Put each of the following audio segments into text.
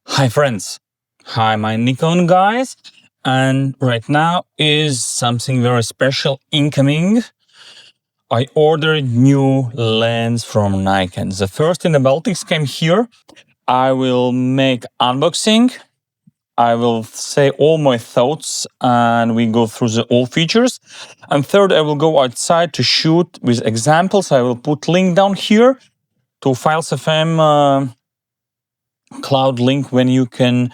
Hi friends, hi my Nikon guys, and right now is something very special incoming. I ordered new lens from Nikon. The first in the Baltics came here. I will make unboxing. I will say all my thoughts and we go through all features. And third, I will go outside to shoot with examples. I will put link down here to Files FM cloud link when you can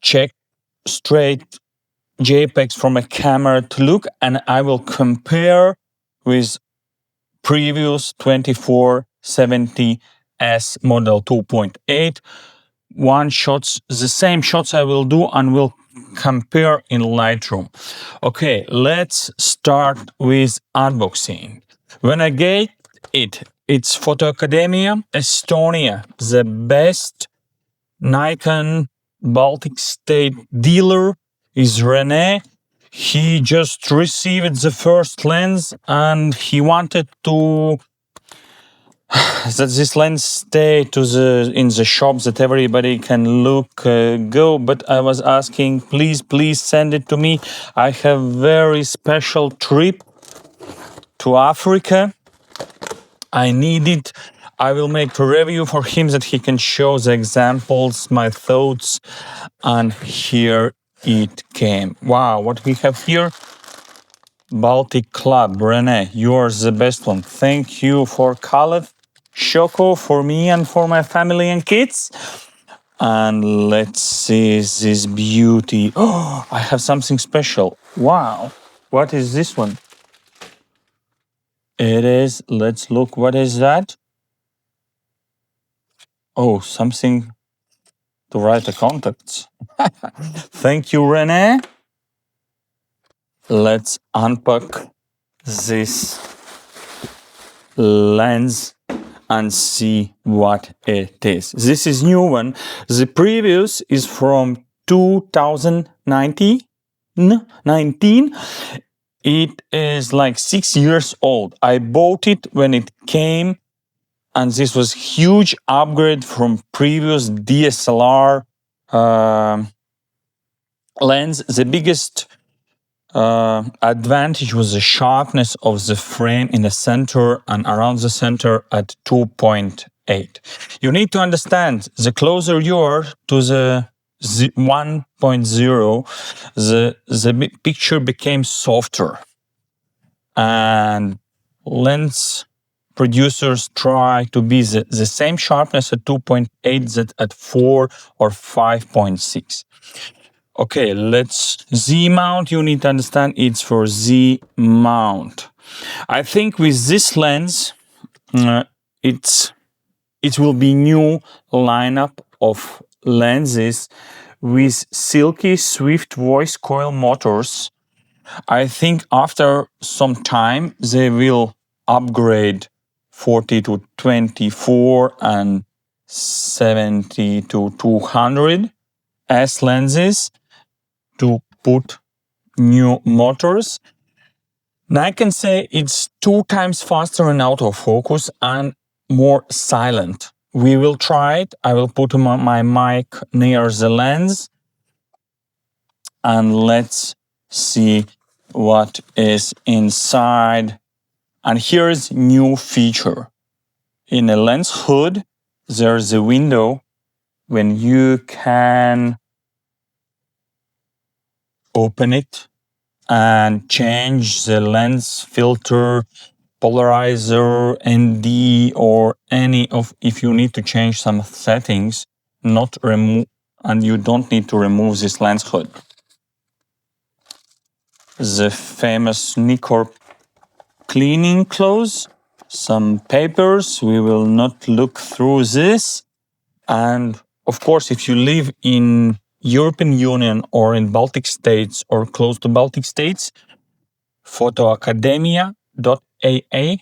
check straight JPEGs from a camera to look, and I will compare with previous 2470S model 2.8. One shots, the same shots I will do and will compare in Lightroom. Okay, let's start with unboxing. When I get it, it's Photo Academia, Estonia, the best Nikon Baltic State dealer is Rene. He just received the first lens and he wanted to that this lens stay in the shop that everybody can go. But I was asking, please send it to me. I have very special trip to Africa. I need it. I will make a review for him that he can show the examples, my thoughts, and here it came. Wow, what we have here? Baltic Club. Rene, you are the best one. Thank you for Khaled, Shoko, for me and for my family and kids. And let's see this beauty. Oh, I have something special. Wow, what is this one? It is, let's look, what is that? Oh, something to write the contacts. Thank you, Rene. Let's unpack this lens and see what it is. This is new one. The previous is from 2019. It is like 6 years old. I bought it when it came, and this was huge upgrade from previous DSLR lens. The biggest advantage was the sharpness of the frame in the center and around the center at 2.8. You need to understand, the closer you are to the 1.0, the picture became softer. And lens producers try to be the same sharpness at 2.8 that at 4 or 5.6. Okay, let's Z mount. You need to understand it's for Z mount. I think with this lens, it will be new lineup of lenses with Silky Swift voice coil motors. I think after some time they will upgrade 40 to 24 and 70 to 200 S lenses to put new motors. Now I can say it's 2 times faster in autofocus and more silent. We will try it. I will put my mic near the lens and let's see what is inside. And here is new feature. In a lens hood, there's a window when you can open it and change the lens filter, polarizer, ND, or any of, if you need to change some settings, not remove, and you don't need to remove this lens hood. The famous Nikon cleaning clothes, some papers, we will not look through this. And of course, if you live in European Union or in Baltic states or close to Baltic states, photoacademia.aa.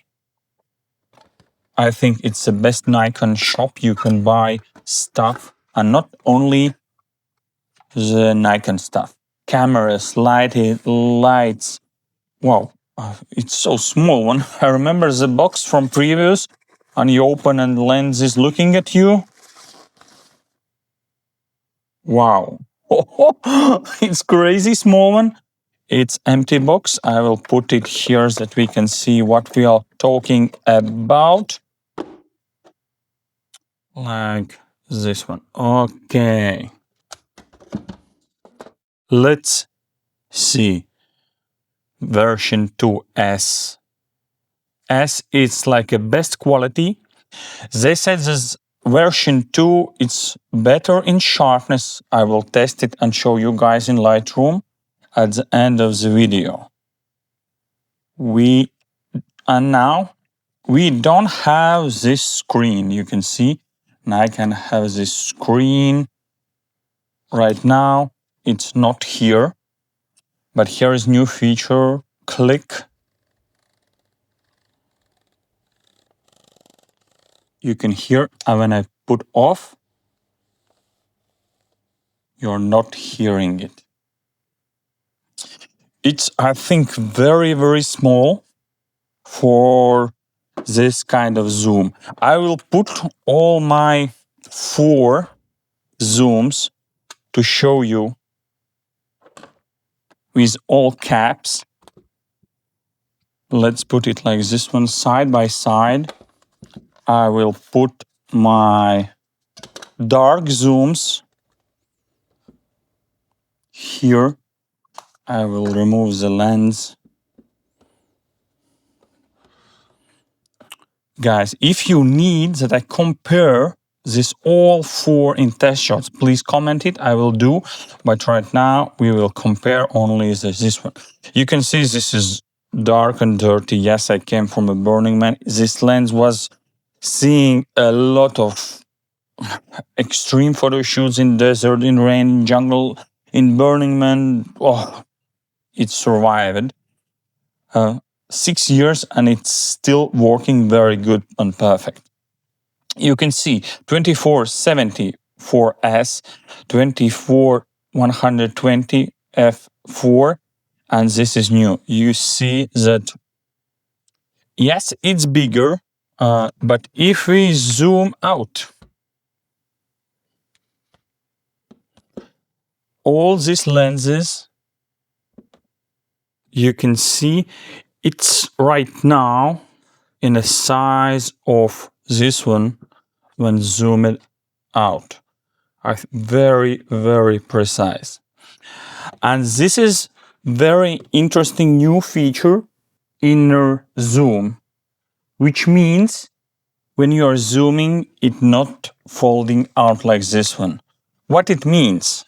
I think it's the best Nikon shop. You can buy stuff, and not only the Nikon stuff. Cameras, lights. Wow, it's so small one. I remember the box from previous, and you open and the lens is looking at you. Wow. It's crazy small one. It's empty box. I will put it here so that we can see what we are talking about. Like this one. Okay. Let's see. Version 2S. S is like a best quality. They said this version 2 it's better in sharpness. I will test it and show you guys in Lightroom at the end of the video. Now we don't have this screen. You can see, and I can have this screen right now. It's not here, but here is new feature. Click. You can hear, and when I put off, you're not hearing it. It's, I think, very, very small for this kind of zoom. I will put all my 4 zooms to show you with all caps. Let's put it like this one side by side. I will put my dark zooms here. I will remove the lens. Guys, if you need that I compare this all 4 in test shots, please comment it. I will do. But right now, we will compare only this one. You can see this is dark and dirty. Yes, I came from a Burning Man. This lens was seeing a lot of extreme photo shoots in desert, in rain, in jungle, in Burning Man. Oh, it survived 6 years and it's still working very good and perfect. You can see 2470 4S, 24120 f4, and this is new. You see that, yes, it's bigger, but if we zoom out, all these lenses, you can see it's right now in the size of this one when zoomed out. Very, very precise. And this is very interesting new feature, inner zoom, which means when you are zooming, it not folding out like this one. What it means?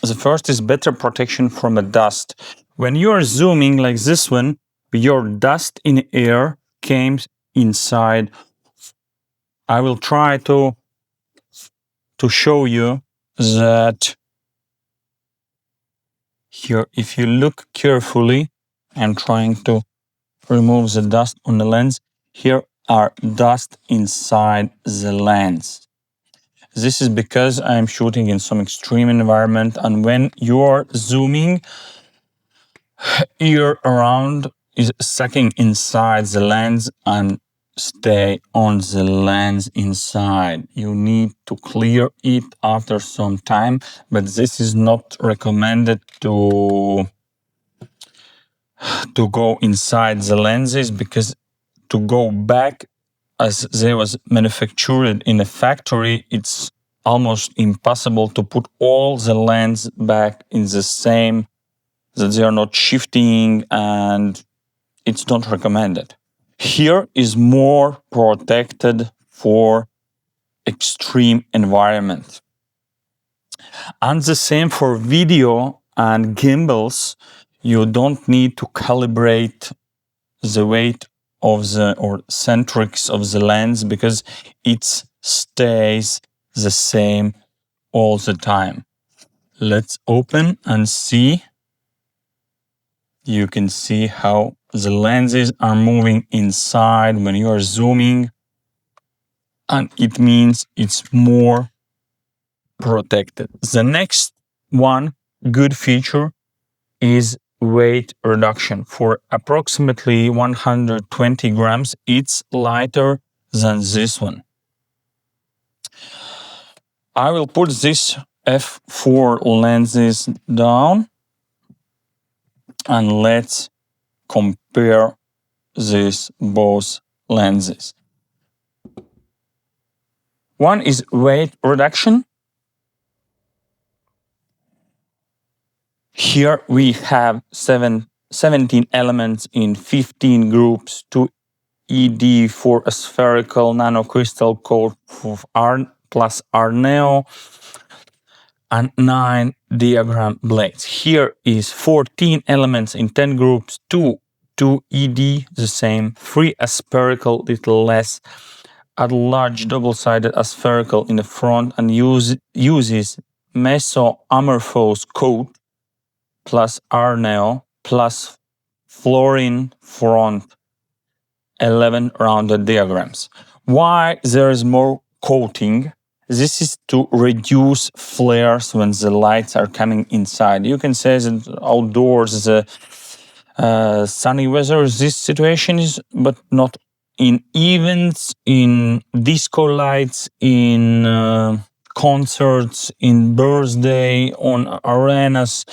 The first is better protection from a dust. When you are zooming like this one, your dust in air came inside. I will try to show you that here, if you look carefully, I'm trying to remove the dust on the lens. Here are dust inside the lens. This is because I'm shooting in some extreme environment, and when you're zooming, air around is sucking inside the lens and stay on the lens inside. You need to clear it after some time, but this is not recommended to go inside the lenses, because to go back as they was manufactured in a factory, it's almost impossible to put all the lens back in the same, that they are not shifting, and it's not recommended. Here is more protected for extreme environment. And the same for video and gimbals. You don't need to calibrate the weight of the or centrics of the lens, because it stays the same all the time. Let's open and see. You can see how the lenses are moving inside when you are zooming, and it means it's more protected. The next one good feature is weight reduction. For approximately 120 grams, it's lighter than this one. I will put this f4 lenses down, and let's compare these both lenses. One is weight reduction. Here we have 17 elements in 15 groups, 2 ED for a spherical nanocrystal core plus RNEO, and 9 diagram blades. Here is 14 elements in 10 groups, 2 ED, the same, 3 aspherical, little less, a large double-sided aspherical in the front, and uses mesoamorphous coat plus RNEO plus fluorine front, 11 rounded diagrams. Why there is more coating? This is to reduce flares when the lights are coming inside. You can say that outdoors, the sunny weather, this situation is, but not in events, in disco lights, in concerts, in birthday, on arenas,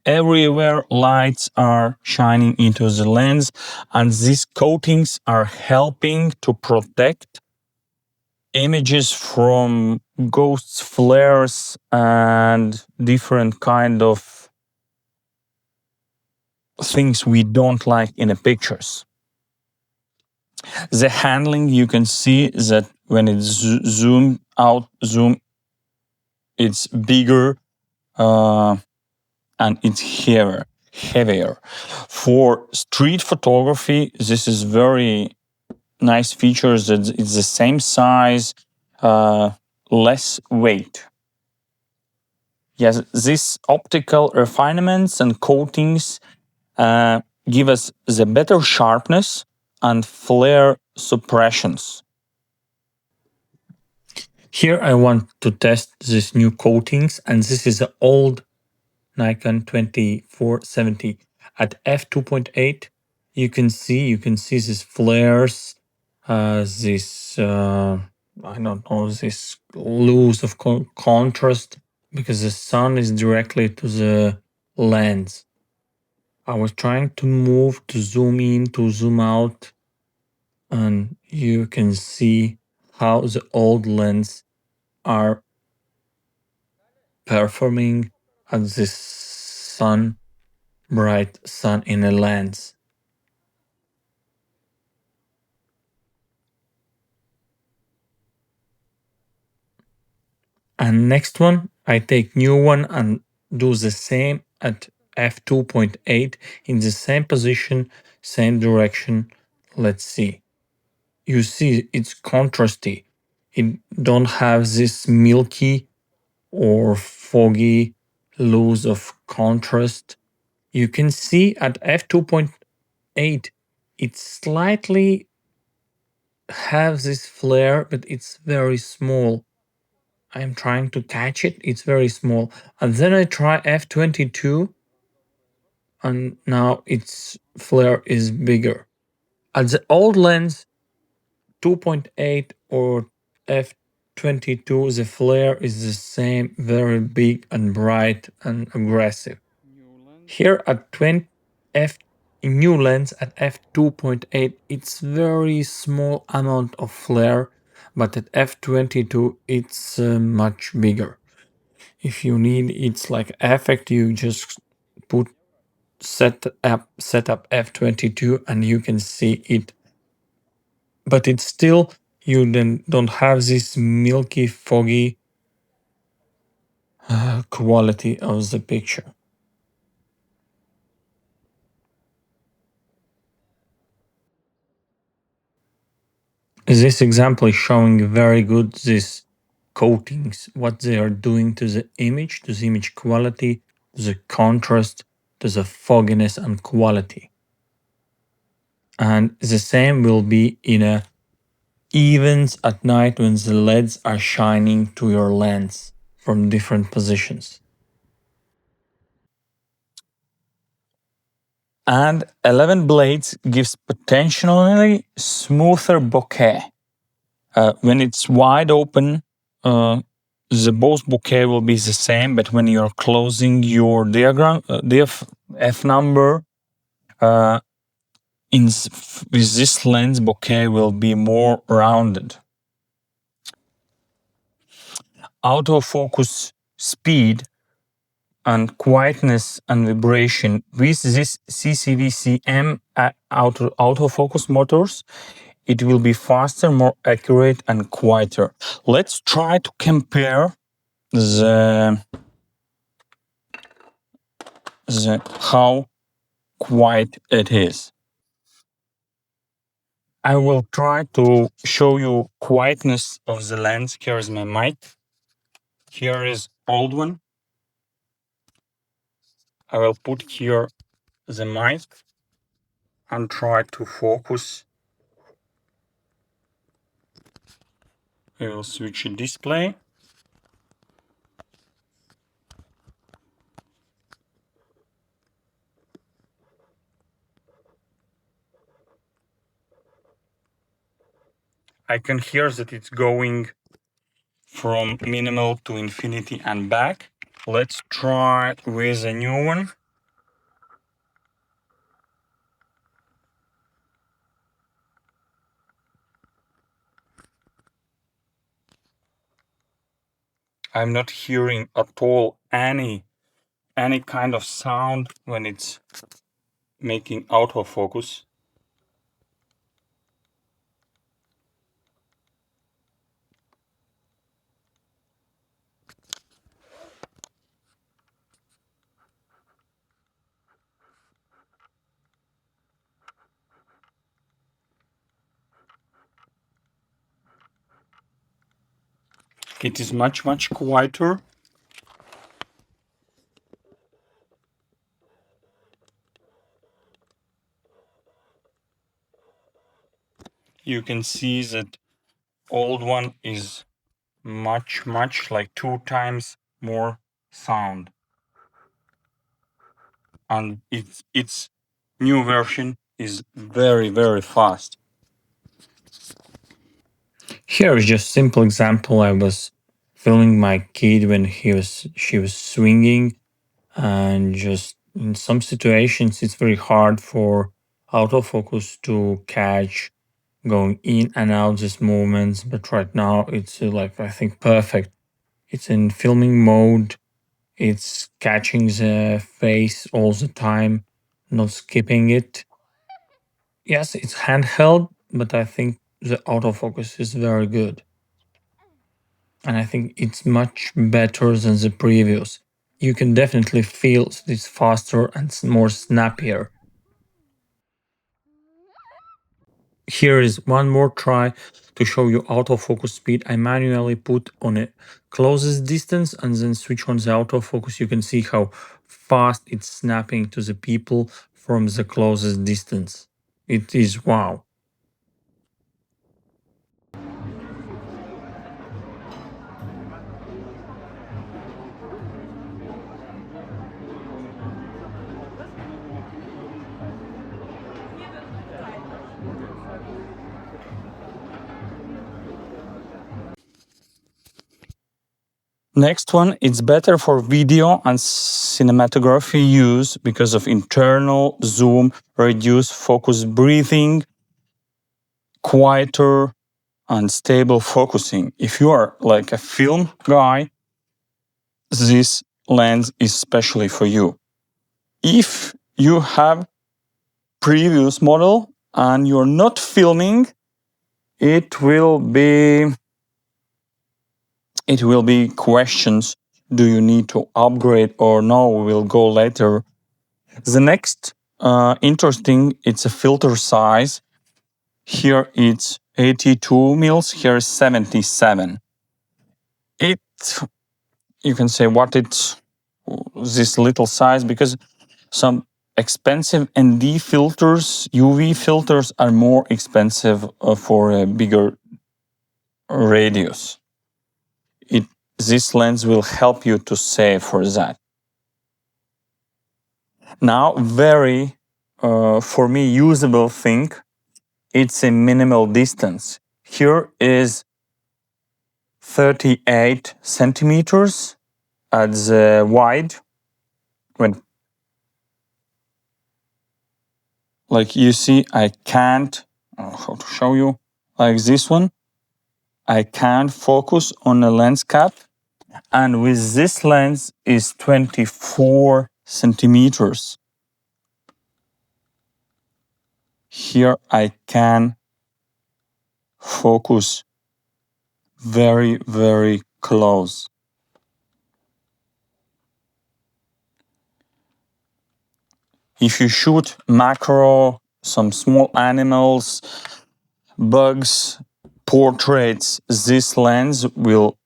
everywhere lights are shining into the lens, and these coatings are helping to protect images from ghosts, flares, and different kind of things we don't like in the pictures. The handling, you can see that when it's zoom out, it's bigger and it's heavier. For street photography, this is very nice features that it's the same size, less weight. Yes, these optical refinements and coatings give us the better sharpness and flare suppressions. Here I want to test these new coatings, and this is the old Nikon 2470 at f2.8. You can see these flares, this I don't know, this loss of contrast because the sun is directly to the lens. I was trying to move, to zoom in, to zoom out, and you can see how the old lens are performing at this bright sun in a lens. And next one, I take new one and do the same at f2.8 in the same position, same direction. Let's see. You see it's contrasty. It don't have this milky or foggy loss of contrast. You can see at f2.8 it slightly have this flare, but it's very small. I'm trying to catch it, it's very small. And then I try f22 and now its flare is bigger. At the old lens 2.8 or f22, the flare is the same, very big and bright and aggressive. Here at 20 f new lens at f2.8, it's very small amount of flare, but at f22 it's much bigger. If you need it's like effect, you just put set up f22 and you can see it, but it's still, you then don't have this milky foggy quality of the picture. This example is showing very good this coatings, what they are doing to the image quality, to the contrast, to the fogginess and quality. And the same will be in a events at night when the LEDs are shining to your lens from different positions. And 11 blades gives potentially smoother bokeh. When it's wide open, the both bokeh will be the same, but when you're closing your diagram, f number, with this lens, bokeh will be more rounded. Autofocus speed and quietness and vibration with this CCVCM autofocus motors, it will be faster, more accurate, and quieter. Let's try to compare the how quiet it is. I will try to show you quietness of the lens. Here is my mic. Here is old one. I will put here the mic and try to focus. I will switch the display. I can hear that it's going from minimal to infinity and back. Let's try with a new one. I'm not hearing at all any kind of sound when it's making autofocus. It is much quieter. You can see that old one is much like 2 times more sound, and its new version is very fast. Here is just simple example. I was filming my kid when she was swinging, and just in some situations it's very hard for autofocus to catch going in and out these movements, but right now it's like, I think, perfect. It's in filming mode. It's catching the face all the time, not skipping it. Yes, it's handheld, but I think the autofocus is very good. And I think it's much better than the previous. You can definitely feel it's faster and more snappier. Here is one more try to show you autofocus speed. I manually put on a closest distance and then switch on the autofocus. You can see how fast it's snapping to the people from the closest distance. It is wow. Next one, it's better for video and cinematography use because of internal zoom, reduced focus breathing, quieter and stable focusing. If you are like a film guy, this lens is specially for you. If you have previous model and you're not filming, it will be questions. Do you need to upgrade or no? We'll go later. The next interesting, it's a filter size. Here it's 82 mils. Here is 77. You can say what it's this little size, because some expensive ND filters, UV filters are more expensive for a bigger radius. This lens will help you to save for that. Now, very for me usable thing, it's a minimal distance. Here is 38 centimeters at the wide. When, like you see, I can't, how to show you, like this one, I can't focus on a lens cap. And with this lens is 24 centimeters. Here I can focus very, very close. If you shoot macro, some small animals, bugs, portraits, this lens will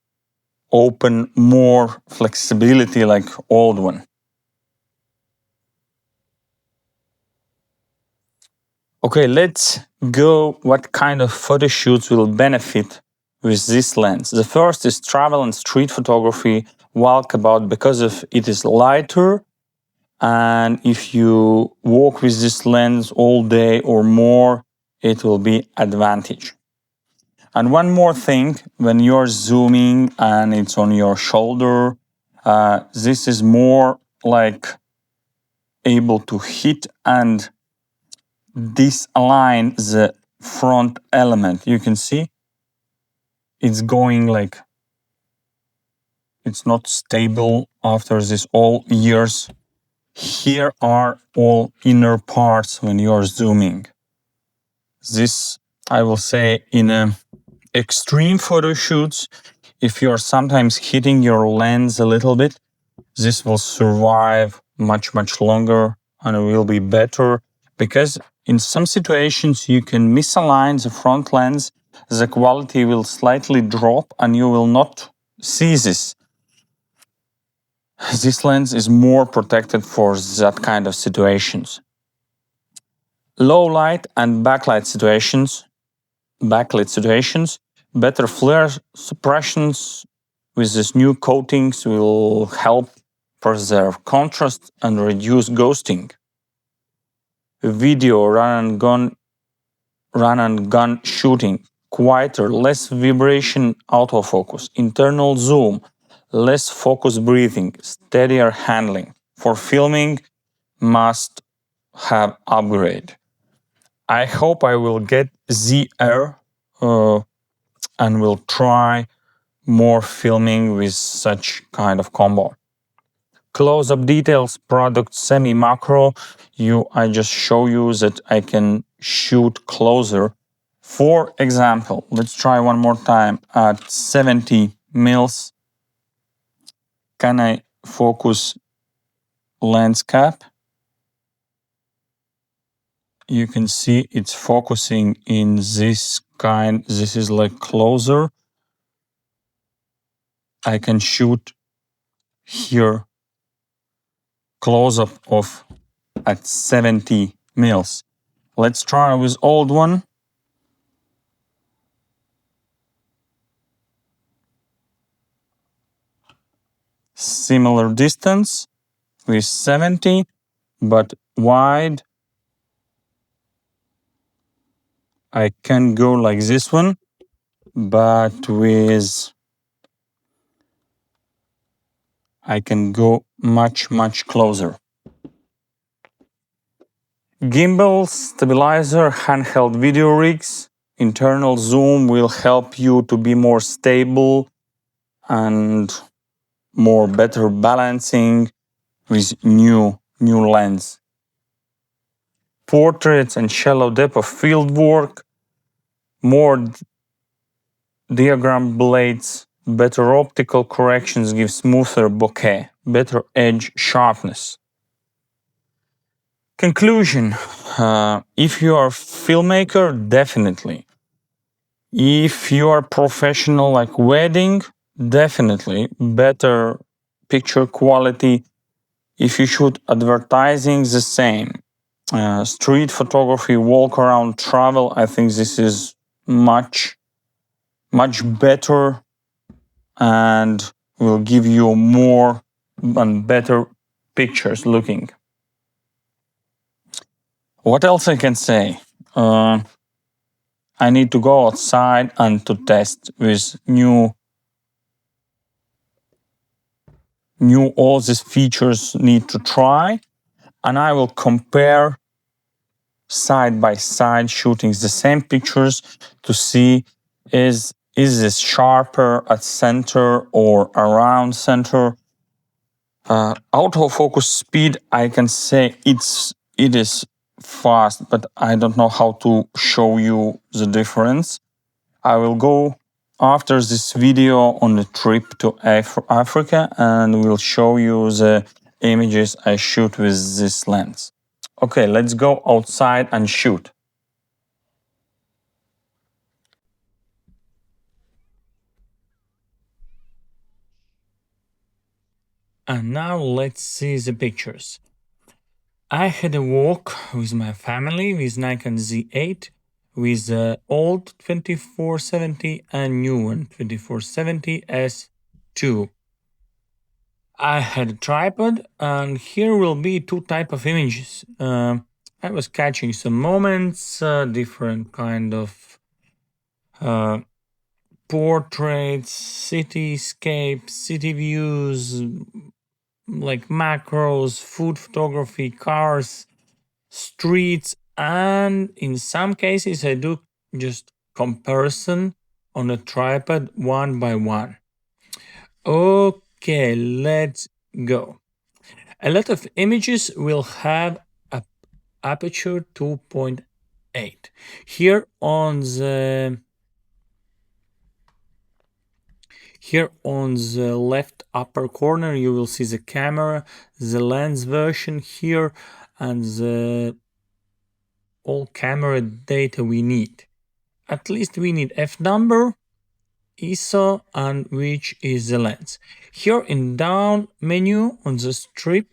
open more flexibility like old one. Okay, let's go what kind of photo shoots will benefit with this lens. The first is travel and street photography, walkabout, because of it is lighter, and if you walk with this lens all day or more, it will be advantage. And one more thing, when you're zooming and it's on your shoulder, this is more like able to hit and disalign the front element. You can see it's going like it's not stable after this all years. Here are all inner parts when you're zooming. This, I will say, in extreme photo shoots, if you're sometimes hitting your lens a little bit, this will survive much, much longer and it will be better, because in some situations you can misalign the front lens, the quality will slightly drop and you will not see this. This lens is more protected for that kind of situations. Low light and backlit situations, better flare suppressions with these new coatings will help preserve contrast and reduce ghosting. Video run and gun shooting, quieter, less vibration autofocus, internal zoom, less focus breathing, steadier handling. For filming, must have upgrade. I hope I will get ZR and will try more filming with such kind of combo. Close-up details, product semi-macro. I just show you that I can shoot closer. For example, let's try one more time at 70 mils. Can I focus lens cap? You can see it's focusing in this kind. This is like closer. I can shoot here close-up of at 70 mils. Let's try with old one. Similar distance with 70, but wide. I can go like this one, but with I can go much, much closer. Gimbal, stabilizer, handheld video rigs, internal zoom will help you to be more stable and more better balancing with new lens. Portraits and shallow depth of field work, more diagram blades, better optical corrections give smoother bokeh, better edge sharpness. Conclusion, if you are a filmmaker, definitely. If you are professional like wedding, definitely better picture quality. If you shoot advertising, the same. Street photography, walk around, travel, I think this is much better and will give you more and better pictures looking. What else I can say? I need to go outside and to test with new all these features need to try, and I will compare side by side, shooting the same pictures to see is this sharper at center or around center. Autofocus speed, I can say it is fast, but I don't know how to show you the difference. I will go after this video on a trip to Africa and will show you the images I shoot with this lens. Okay, let's go outside and shoot. And now let's see the pictures. I had a walk with my family with Nikon Z8 with the old 2470 and new one 2470 S2. I had a tripod, and here will be two type of images. I was catching some moments, different kind of portraits, cityscapes, city views, like macros, food photography, cars, streets, and in some cases I do just comparison on a tripod one by one. Okay, let's go. A lot of images will have a aperture 2.8. Here on the left upper corner you will see the camera, the lens version here, and the all camera data we need. At least we need f number, ISO, and which is the lens. Here in down menu on the strip,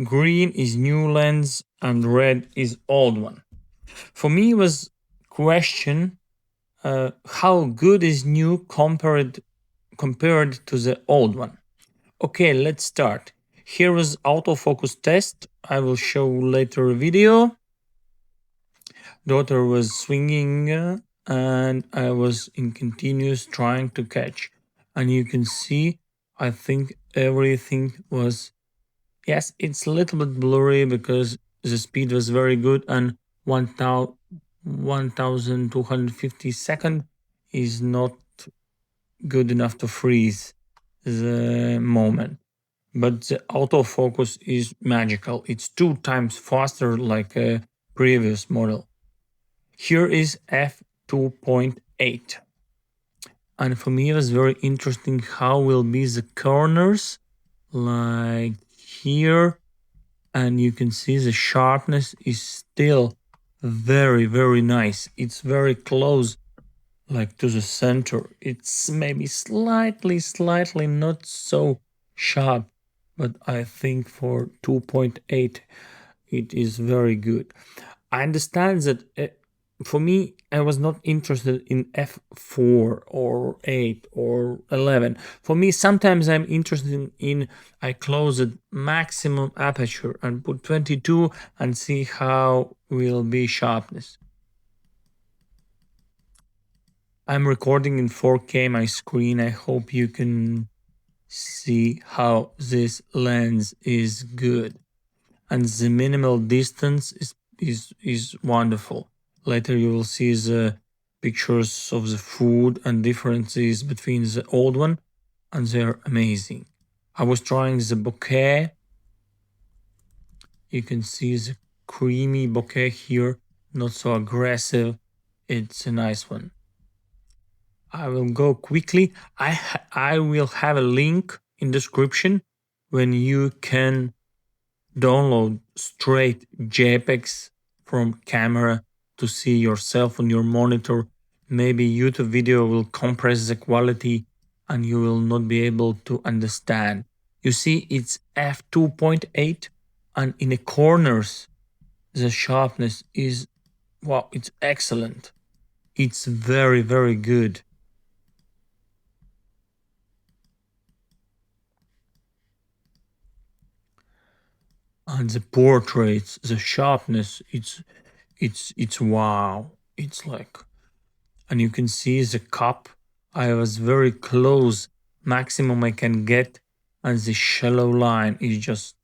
green is new lens and red is old one. For me, it was question how good is new compared to the old one. Okay, let's start. Here is autofocus test. I will show later a video. Daughter was swinging and I was in continuous trying to catch. And you can see, I think everything was, yes, it's a little bit blurry because the speed was very good and 1250 second is not good enough to freeze the moment. But the autofocus is magical. It's 2 times faster like a previous model. Here is f2.8. And for me it was very interesting how will be the corners like here, and you can see the sharpness is still very, very nice. It's very close like to the center. It's maybe slightly not so sharp, but I think for 2.8 it is very good. I understand that for me, I was not interested in f4 or 8 or 11. For me, sometimes I'm interested in I close the maximum aperture and put 22 and see how will be sharpness. I'm recording in 4K my screen. I hope you can see how this lens is good. And the minimal distance is wonderful. Later you will see the pictures of the food and differences between the old one, and they're amazing. I was trying the bokeh. You can see the creamy bokeh here, not so aggressive. It's a nice one. I will go quickly. I will have a link in description when you can download straight JPEGs from camera to see yourself on your monitor. Maybe YouTube video will compress the quality and you will not be able to understand. You see it's f2.8 and in the corners the sharpness is, wow, it's excellent. It's very, very good. And the portraits, the sharpness, it's wow. It's like, and you can see the cup. I was very close. Maximum I can get and the shallow line is just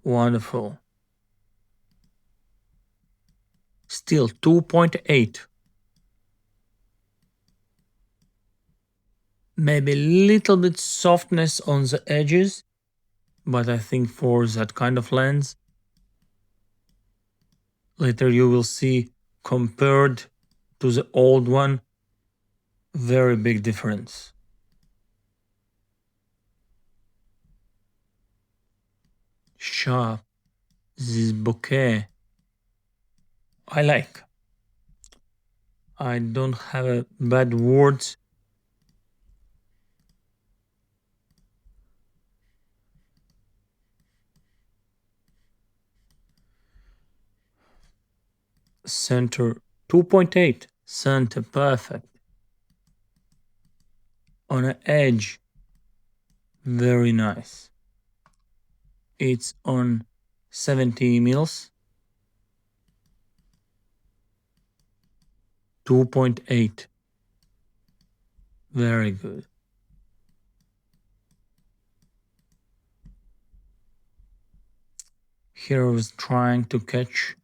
wonderful. Still 2.8. Maybe a little bit softness on the edges, but I think for that kind of lens, later you will see compared to the old one, very big difference. Sharp. This bokeh I like. I don't have a bad words. Center 2.8. Center perfect. On an edge, very nice. It's on 70 mils. 2.8. Very good. Here I was trying to catch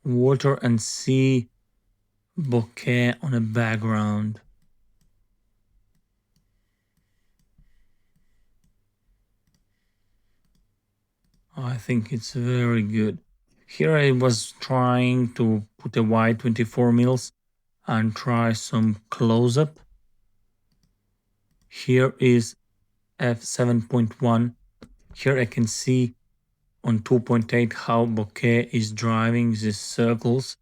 water and see bokeh on a background. I think it's very good. Here I was trying to put a wide 24 mils and try some close-up. Here is f7.1. Here I can see on 2.8 how bokeh is driving these circles.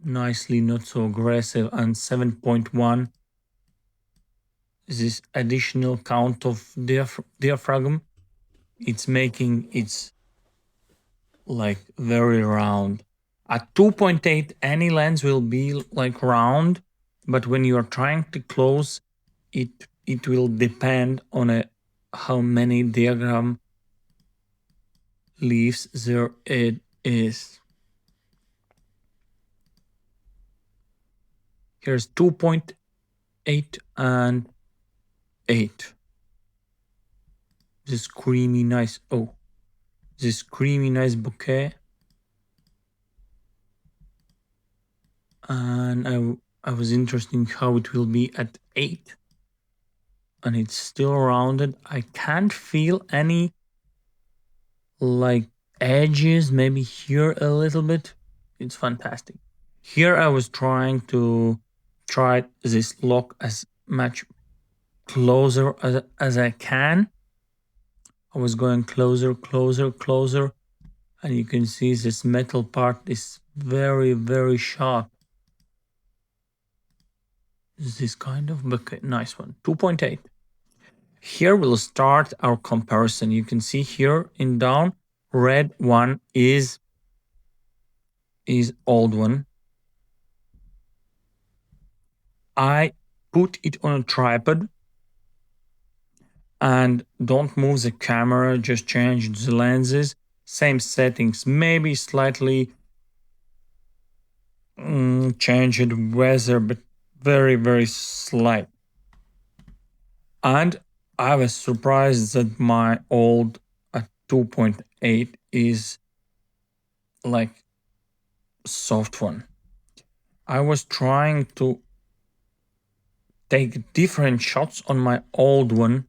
Nicely, not so aggressive. And 7.1, this additional count of diaphragm, it's making it's like very round. At 2.8, any lens will be like round, but when you are trying to close, it will depend on how many diaphragm leaves there it is. Here's 2.8 and 8. This creamy nice, this creamy nice bokeh. And I was interested in how it will be at 8. And it's still rounded. I can't feel any like edges, maybe here a little bit. It's fantastic. Here I was trying to try this lock as much closer as I can. I was going closer, and you can see this metal part is very, very sharp. This kind of bokeh, nice one, 2.8. Here we'll start our comparison. You can see here in down, red one is old one. I put it on a tripod and don't move the camera, just change the lenses, same settings, maybe slightly changed weather, but very, very slight. And I was surprised that my old at 2.8 is like soft one. I was trying to take different shots on my old one.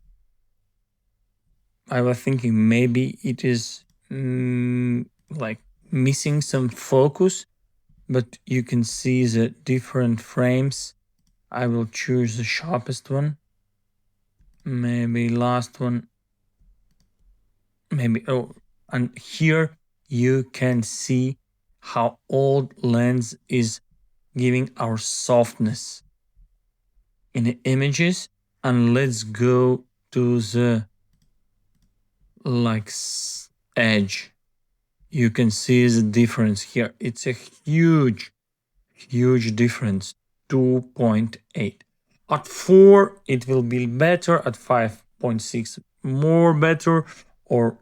I was thinking maybe it is like missing some focus, but you can see the different frames. I will choose the sharpest one. Maybe last one. Maybe, and here you can see how old lens is giving our softness in the images. And let's go to the like edge. You can see the difference here. It's a huge difference. 2.8. At 4 it will be better, at 5.6 more better, or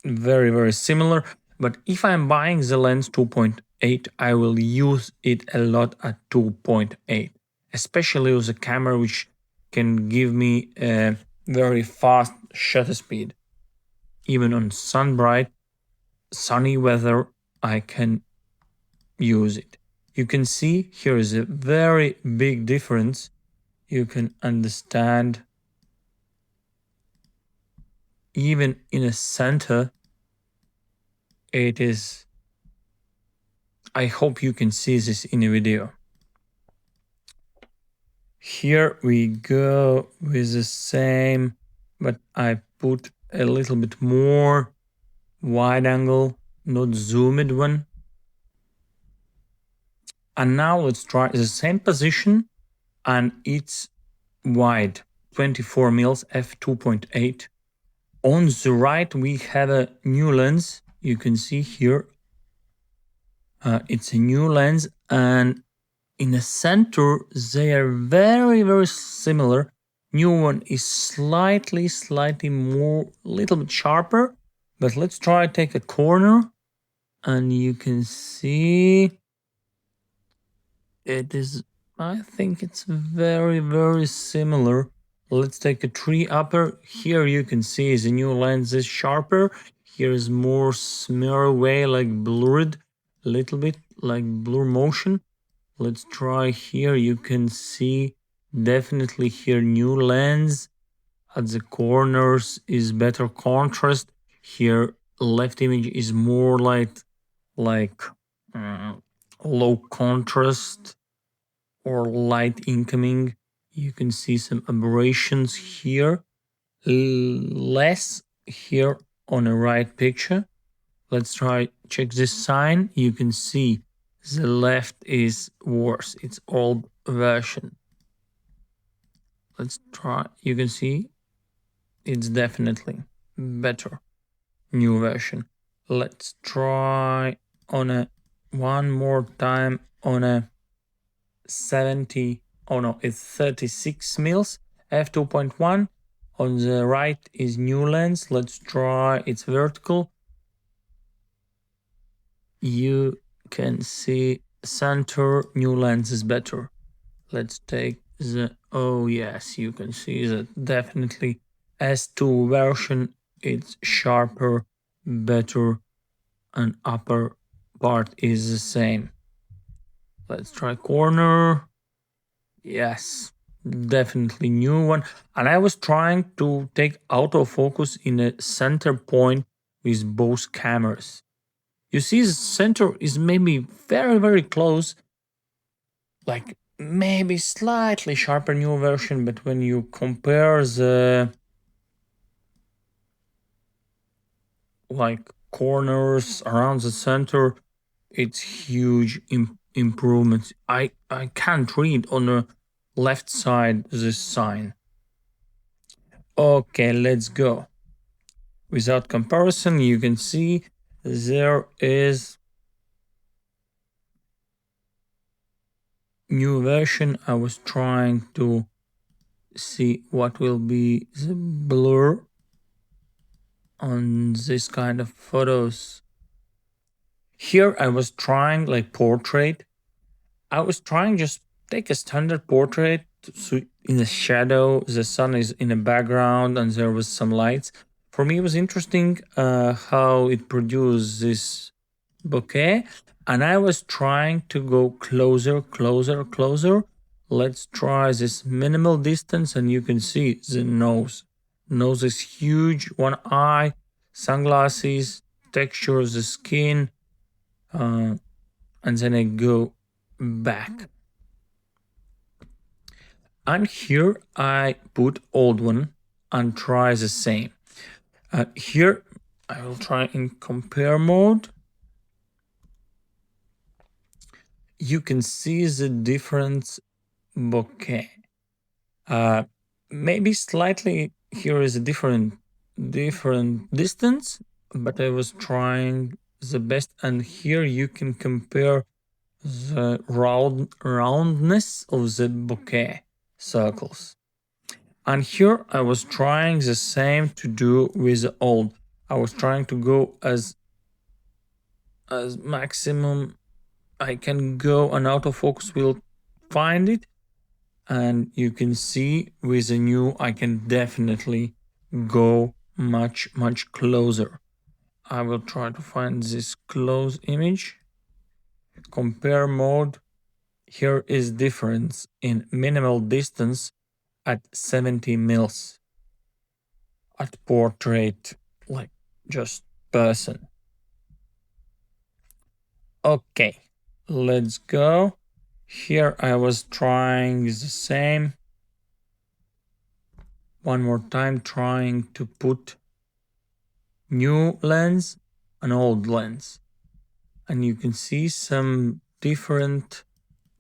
very, very similar. But if I'm buying the lens 2.8, I will use it a lot at 2.8, especially with a camera which can give me a very fast shutter speed. Even on sunny weather, I can use it. You can see here is a very big difference. You can understand even in a center, it is. I hope you can see this in a video. Here we go with the same, but I put a little bit more wide angle, not zoomed one. And now let's try the same position, and it's wide, 24 mils f2.8. On the right, we have a new lens. You can see here, it's a new lens, and in the center, they are very, very similar. New one is slightly more, little bit sharper, but let's try take a corner, and you can see it is, I think it's very, very similar. Let's take a tree upper. Here you can see the new lens is sharper. Here is more smear away, like blurred, a little bit like blur motion. Let's try here. You can see definitely here new lens. At the corners is better contrast. Here left image is more like low contrast or light incoming. You can see some aberrations here. Less here on the right picture. Let's try check this sign. You can see the left is worse. It's old version. Let's try. You can see it's definitely better. New version. Let's try on a one more time on a 70. Oh no, it's 36 mils f2.1. On the right is new lens. Let's try it's vertical. You can see center new lens is better. Let's take the, oh yes, you can see that definitely S2 version, it's sharper, better, and upper part is the same. Let's try corner. Yes, definitely new one. And I was trying to take autofocus in a center point with both cameras. You see the center is maybe very, very close, like maybe slightly sharper new version, but when you compare the like corners around the center, it's huge improvements. I can't read on the left side this sign. Okay, let's go. Without comparison, you can see there is new version. I was trying to see what will be the blur on this kind of photos. Here I was trying like portrait. I was trying just take a standard portrait, so in the shadow, the sun is in the background and there was some lights. For me, it was interesting how it produced this bokeh, and I was trying to go closer. Let's try this minimal distance, and you can see the nose. Nose is huge, one eye, sunglasses, texture, the skin, and then I go back. And here I put old one and try the same. Here I will try in compare mode. You can see the difference bokeh. Maybe slightly here is a different distance, but I was trying the best, and here you can compare the roundness of the bokeh circles. And here I was trying the same to do with the old. I was trying to go as maximum I can go, and autofocus will find it. And you can see with the new, I can definitely go much closer. I will try to find this close image. Compare mode. Here is difference in minimal distance at 70 mils. At portrait, like just person. Okay, let's go. Here I was trying the same. One more time, trying to put new lens and old lens. And you can see some different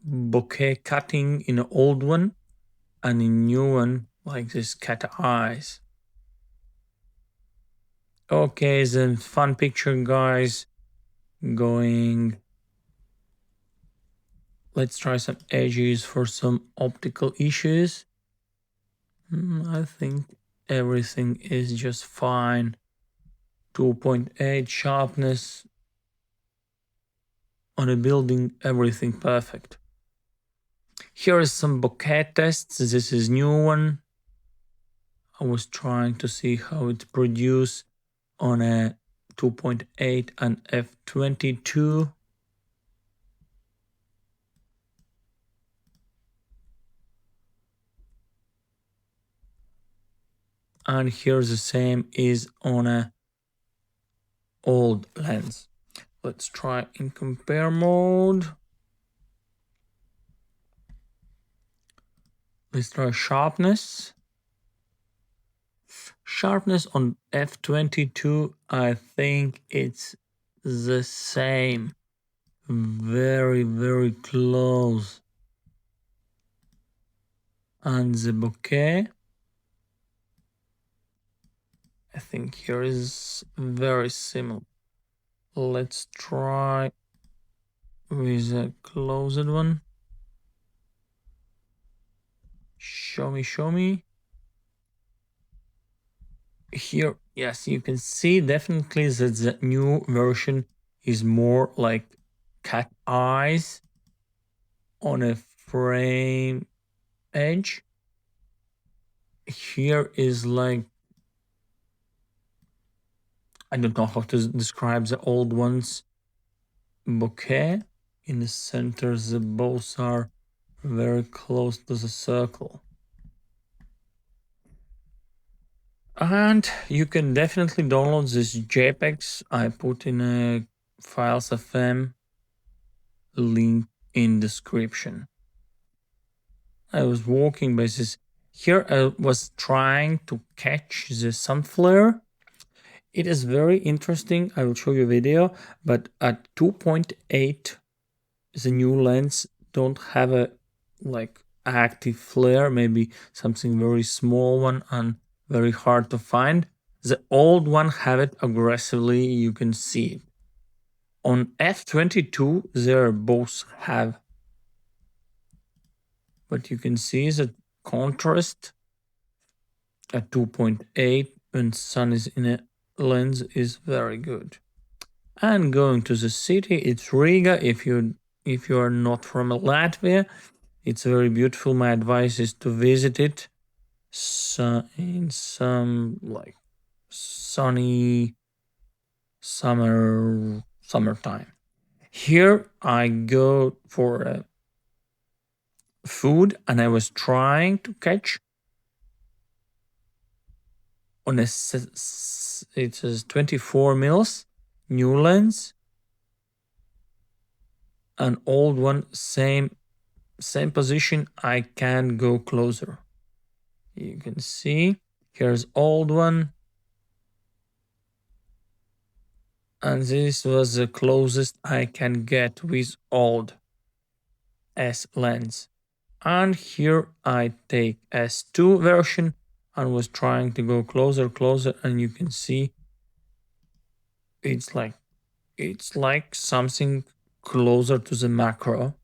bokeh cutting in the old one and in new one, like this cat eyes. Okay, then fun picture, guys. Going. Let's try some edges for some optical issues. I think everything is just fine. 2.8 sharpness on a building, everything perfect. Here is some bokeh tests. This is new one. I was trying to see how it produce on a 2.8 and f22. And here the same is on a old lens. Let's try in compare mode. Let's try sharpness. Sharpness on f22, I think it's the same. Very close. And the bokeh, I think here is very similar. Let's try with a closed one. Show me. Here, yes, you can see definitely that the new version is more like cat eyes on a frame edge. Here is like, I don't know how to describe the old ones. Bokeh in the center, the both are very close to the circle. And you can definitely download this JPEGs. I put in a files FM link in description. I was walking by this. Here I was trying to catch the sun flare. It is very interesting. I will show you a video, but at 2.8, the new lens don't have a like active flare, maybe something very small one and very hard to find. The old one have it aggressively, you can see it. On f22, they both have, but you can see the contrast at 2.8 when sun is in a lens is very good. And going to the city, it's Riga. If you are not from Latvia, it's very beautiful. My advice is to visit it in some like sunny summertime. Here I go for food, and I was trying to catch on a it says 24 mils new lens, an old one, same position. I can go closer. You can see here's old one, and this was the closest I can get with old S lens. And here I take S2 version and was trying to go closer, and you can see it's like something closer to the macro.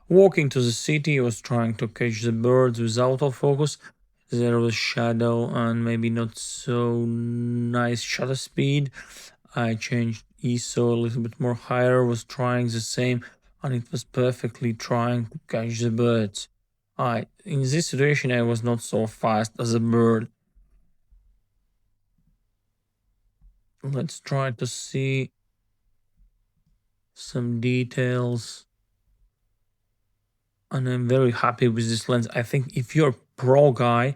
Walking to the city, I was trying to catch the birds with autofocus. There was shadow and maybe not so nice shutter speed. I changed ISO a little bit more higher, was trying the same, and it was perfectly trying to catch the birds. In this situation, I was not so fast as a bird. Let's try to see some details. And I'm very happy with this lens. I think if you're a pro guy,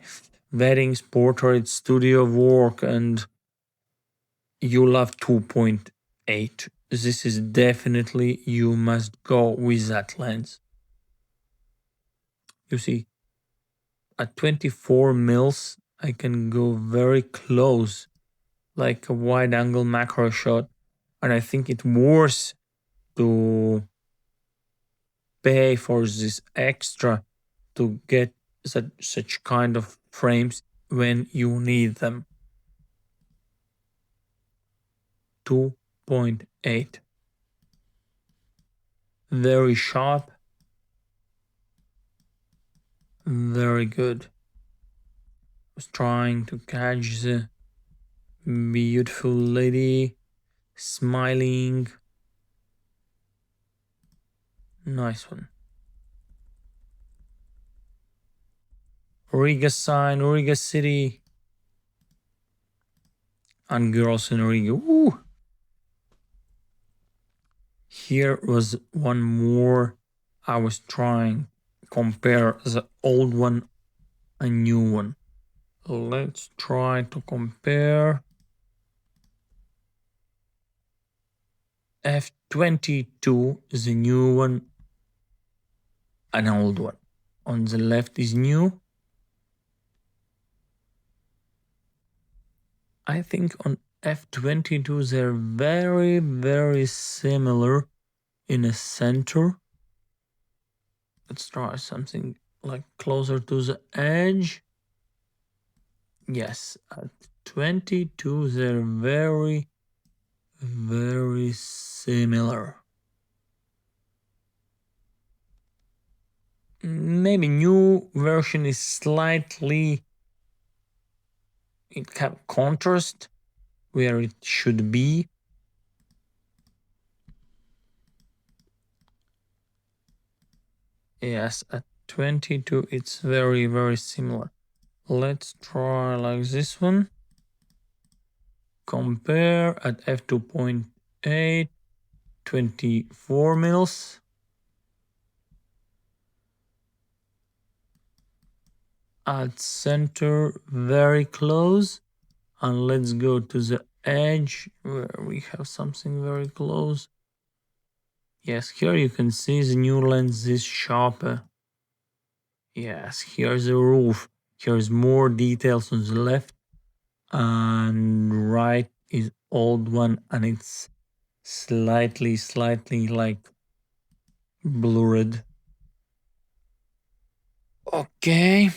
weddings, portraits, studio work, and you love 2.8, this is definitely, you must go with that lens. You see, at 24 mils, I can go very close, like a wide angle macro shot. And I think it's worth to pay for this extra to get such kind of frames when you need them. 2.8. Very sharp. Very good. Was trying to catch the beautiful lady smiling. Nice one. Riga sign, Riga city. And girls in Riga. Ooh. Here was one more. I was trying to compare the old one and new one. Let's try to compare F22 is a new one, an old one. On the left is new. I think on F22 they're very, very similar in a center. Let's try something like closer to the edge. Yes, at 22 they're very, very similar. Maybe new version is slightly, it have contrast where it should be. Yes, at 22 it's very, very similar. Let's try like this one. Compare at f2.8, 24 mils. At center, very close. And let's go to the edge where we have something very close. Yes, here you can see the new lens is sharper. Yes, here's the roof. Here's more details on the left. And right is old one, and it's slightly like blurred. Okay.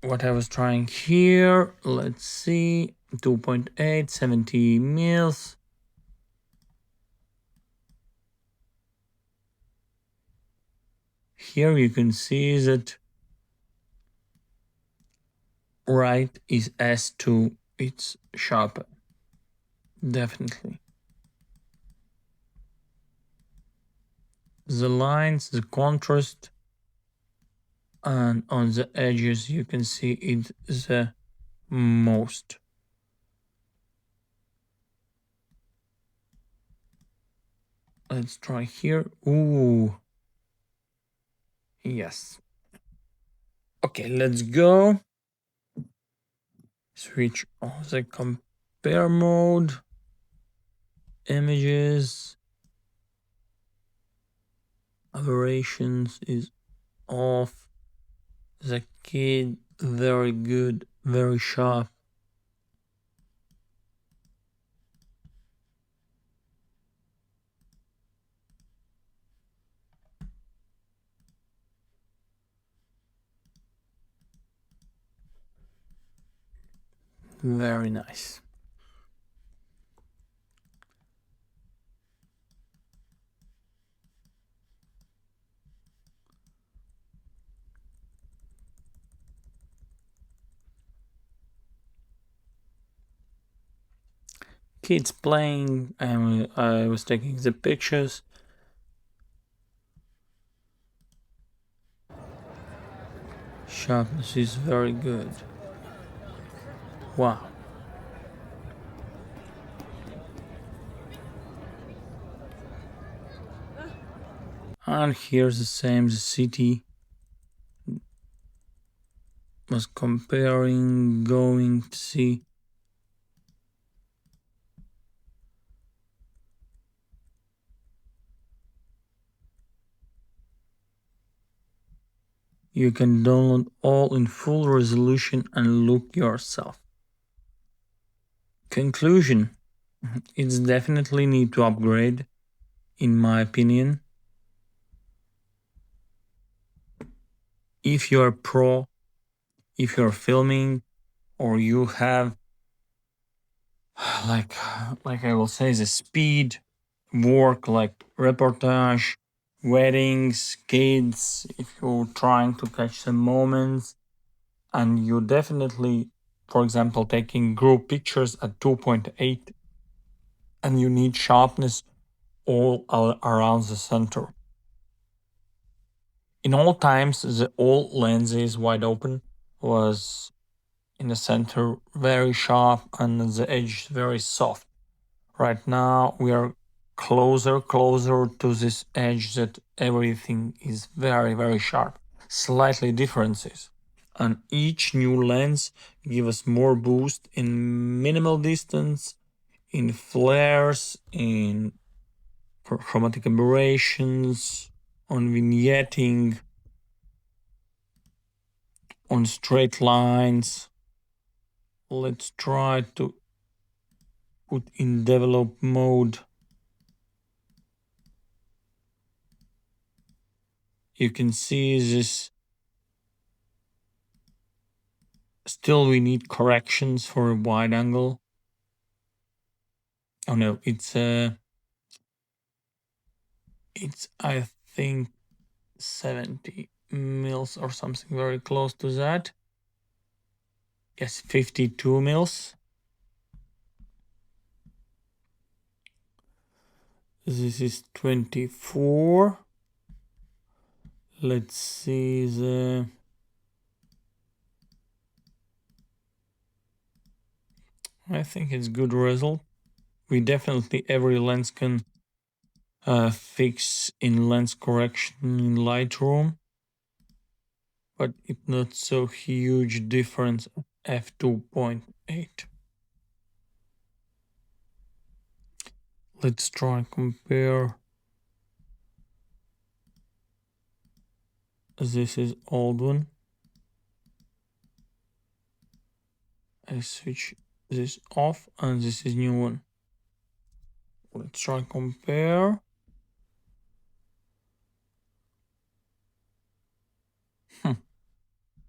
What I was trying here, let's see, 2.8, 70 mils. Here you can see that right is S2, it's sharper. Definitely. The lines, the contrast, and on the edges you can see it the most. Let's try here. Ooh. Yes. Okay, let's go. Switch on the compare mode. Images. Aberrations is off. The kid, very good, very sharp. Very nice. Kids playing, and I was taking the pictures. sharpness is very good. Wow. And here's the same, the city was comparing, going to see. You can download all in full resolution and look yourself. Conclusion, it's definitely need to upgrade, in my opinion. If you're pro, if you're filming, or you have like I will say the speed work, like reportage, weddings, kids, if you're trying to catch some moments, and you definitely, for example, taking group pictures at 2.8, and you need sharpness all around the center. In all times, the all lenses wide open was in the center very sharp and the edge very soft. Right now we are closer to this edge that everything is very sharp. Slightly differences. And each new lens gives us more boost in minimal distance, in flares, in chromatic aberrations, on vignetting, on straight lines. Let's try to put in develop mode. You can see this. Still, we need corrections for a wide angle. Oh no, it's I think 70 mils or something very close to that. Yes, 52 mils. This is 24. Let's see the. I think it's good result. We definitely, every lens can fix in lens correction in Lightroom, but it's not so huge difference f2.8. Let's try and compare. This is old one. I switch this off and this is new one. Let's try and compare.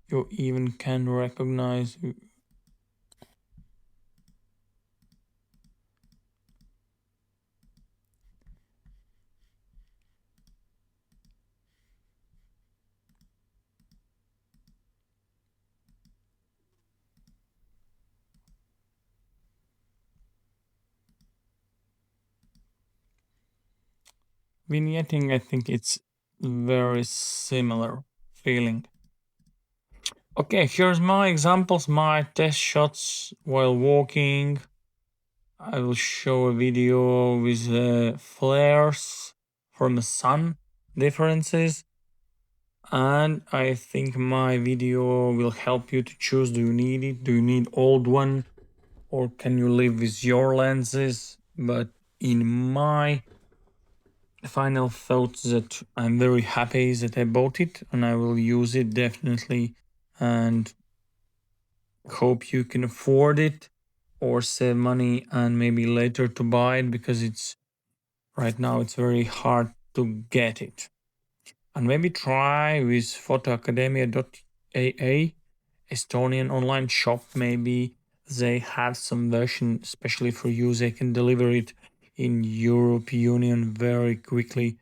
You even can recognize. Vignetting, I think it's very similar feeling. Okay, here's my examples, my test shots while walking. I will show a video with flares from the sun differences. And I think my video will help you to choose, do you need it? Do you need old one? Or can you live with your lenses? But in my final thoughts that I'm very happy that I bought it and I will use it definitely, and hope you can afford it or save money and maybe later to buy it, because it's right now it's very hard to get it. And maybe try with photoacademia.aa, Estonian online shop. Maybe they have some version especially for you. They can deliver it in Europe Union very quickly,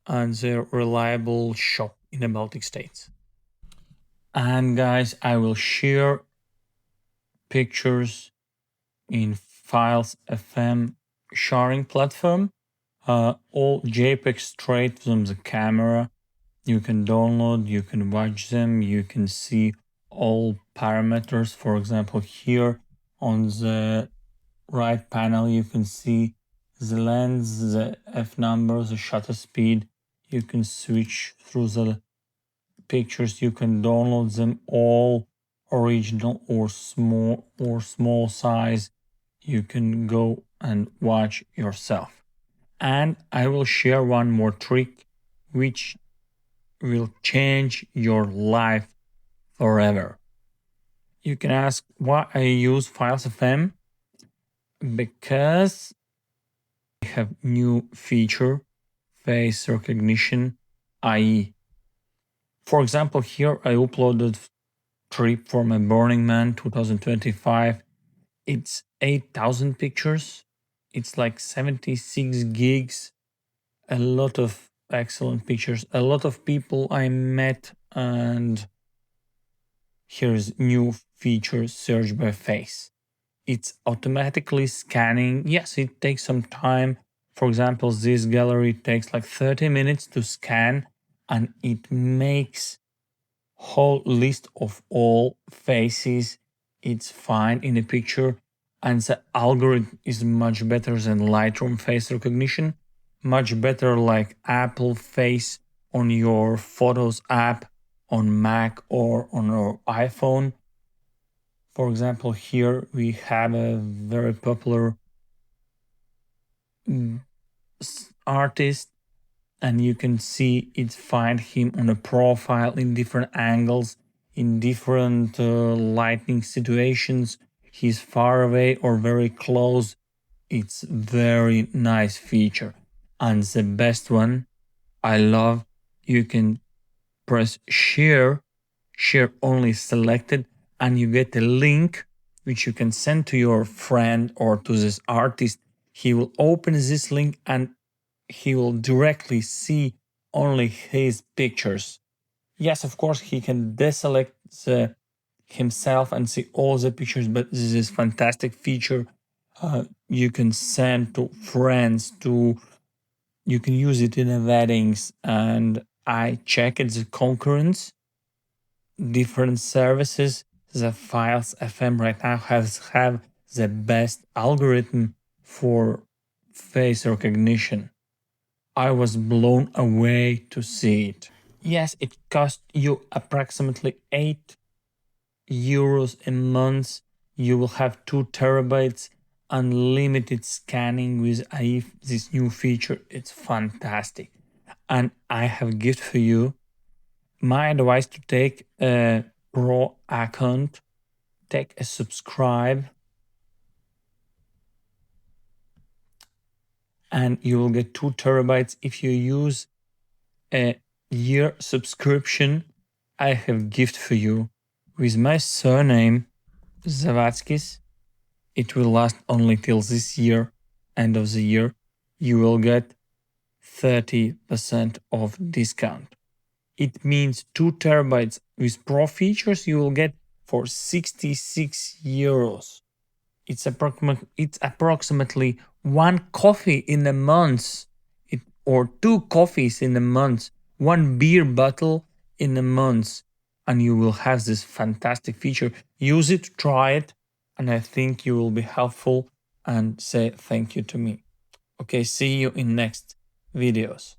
and they're a reliable shop in the Baltic states. And guys, I will share pictures in Files FM sharing platform, all JPEG straight from the camera. You can download, you can watch them, you can see all parameters. For example, here on the right panel, you can see the lens, the f number, the shutter speed. You can switch through the pictures. You can download them all, original or small size. You can go and watch yourself. And I will share one more trick which will change your life forever. You can ask why I use Files FM, because I have new feature, face recognition, i.e. For example, here I uploaded trip for my Burning Man 2025. It's 8,000 pictures. It's like 76 gigs. A lot of excellent pictures. A lot of people I met, and here's new feature, search by face. It's automatically scanning. Yes, it takes some time. For example, this gallery takes like 30 minutes to scan, and it makes whole list of all faces. It's fine in a picture, and the algorithm is much better than Lightroom face recognition, much better like Apple Face on your Photos app on Mac or on your iPhone. For example, here we have a very popular artist, and you can see it find him on a profile in different angles, in different lighting situations. He's far away or very close. It's very nice feature. And the best one I love, you can press share only selected, and you get a link which you can send to your friend or to this artist. He will open this link and he will directly see only his pictures. Yes, of course, he can deselect himself and see all the pictures, but this is fantastic feature. You can send to friends, you can use it in weddings, and I checked the concurrence, different services. The Files FM right now have the best algorithm for face recognition. I was blown away to see it. Yes, it cost you approximately €8 a month. You will have 2 terabytes, unlimited scanning with AIF, this new feature. It's fantastic. And I have a gift for you. My advice to take a Pro account, take a subscribe, and you will get 2 terabytes. If you use a year subscription, I have gift for you with my surname Zavatskis. It will last only till this year, end of the year. You will get 30% of discount. It means 2 terabytes with Pro features you will get for €66. It's approximately 1 coffee in a month, or 2 coffees in a month, 1 beer bottle in a month, and you will have this fantastic feature. Use it, try it, and I think you will be helpful and say thank you to me. Okay, see you in next videos.